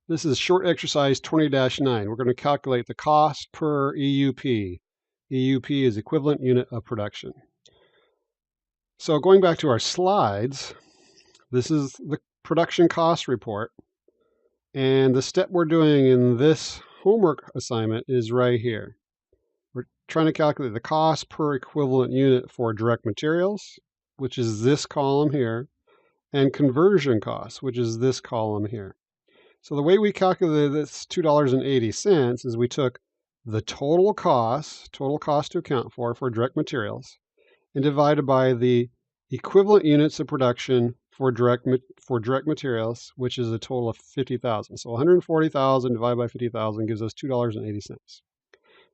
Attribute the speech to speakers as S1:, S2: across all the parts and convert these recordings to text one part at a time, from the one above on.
S1: This is short exercise 20-9. We're going to calculate the cost per EUP. EUP is equivalent unit of production. So going back to our slides, this is the production cost report. And the step we're doing in this homework assignment is right here. We're trying to calculate the cost per equivalent unit for direct materials, which is this column here, and conversion costs, which is this column here. So the way we calculated this $2.80 is we took the total cost to account for direct materials, and divided by the equivalent units of production for direct materials, which is a total of 50,000. So 140,000 divided by 50,000 gives us $2.80.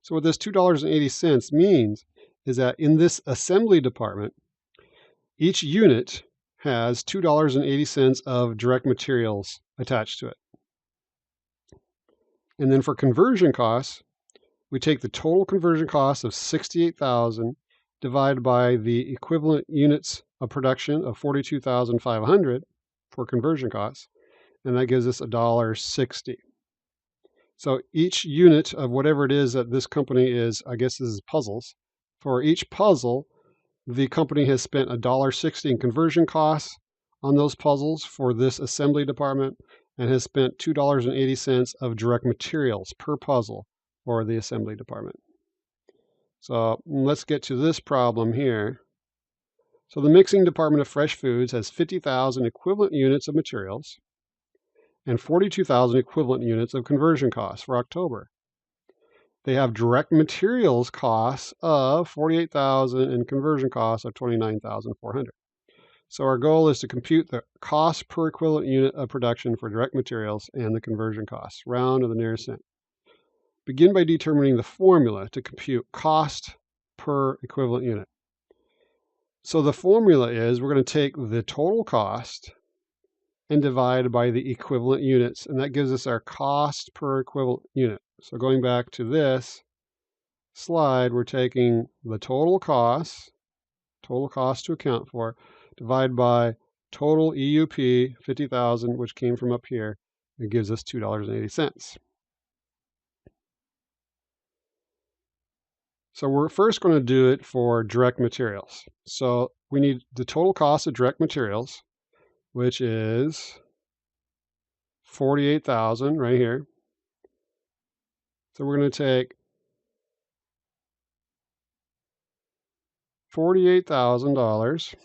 S1: So what this $2.80 means is that in this assembly department, each unit has $2.80 of direct materials attached to it. And then for conversion costs, we take the total conversion cost of 68,000 divided by the equivalent units of production of 42,500 for conversion costs, and that gives us $1.60. So each unit of whatever it is that this company is, I guess this is puzzles, for each puzzle, the company has spent $1.60 in conversion costs on those puzzles for this assembly department, and has spent $2.80 of direct materials per puzzle for the assembly department. So let's get to this problem here. So the mixing department of fresh foods has 50,000 equivalent units of materials and 42,000 equivalent units of conversion costs for October. They have direct materials costs of 48,000 and conversion costs of 29,400. So our goal is to compute the cost per equivalent unit of production for direct materials and the conversion costs, round to the nearest cent. Begin by determining the formula to compute cost per equivalent unit. So the formula is we're going to take the total cost and divide by the equivalent units, and that gives us our cost per equivalent unit. So going back to this slide, we're taking the total cost to account for, divide by total EUP, 50,000, which came from up here, it gives us $2.80. So we're first going to do it for direct materials. So we need the total cost of direct materials, which is 48,000 right here. So we're going to take $48,000,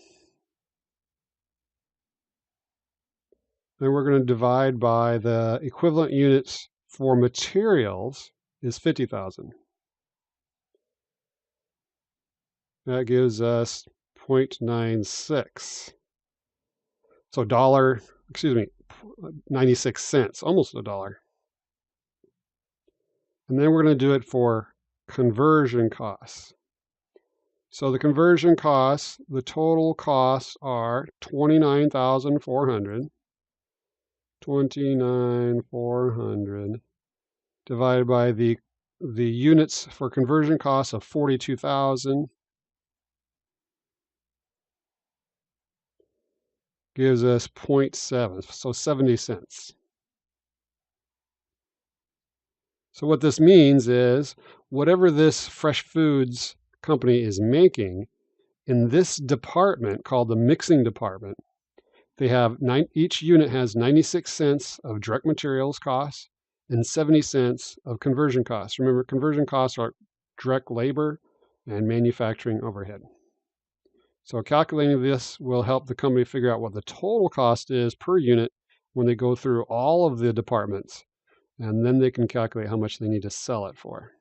S1: and we're going to divide by the equivalent units for materials is 50,000. That gives us 0.96. So 96 cents, almost $1. And then we're going to do it for conversion costs. So the conversion costs, the total costs are 29,400. 29,400 divided by the units for conversion costs of 42,000 gives us 0.7, so 70 cents. So what this means is whatever this fresh foods company is making in this department called the mixing department, they have each unit has 96 cents of direct materials costs and 70 cents of conversion costs. Remember, conversion costs are direct labor and manufacturing overhead. So calculating this will help the company figure out what the total cost is per unit when they go through all of the departments, and then they can calculate how much they need to sell it for.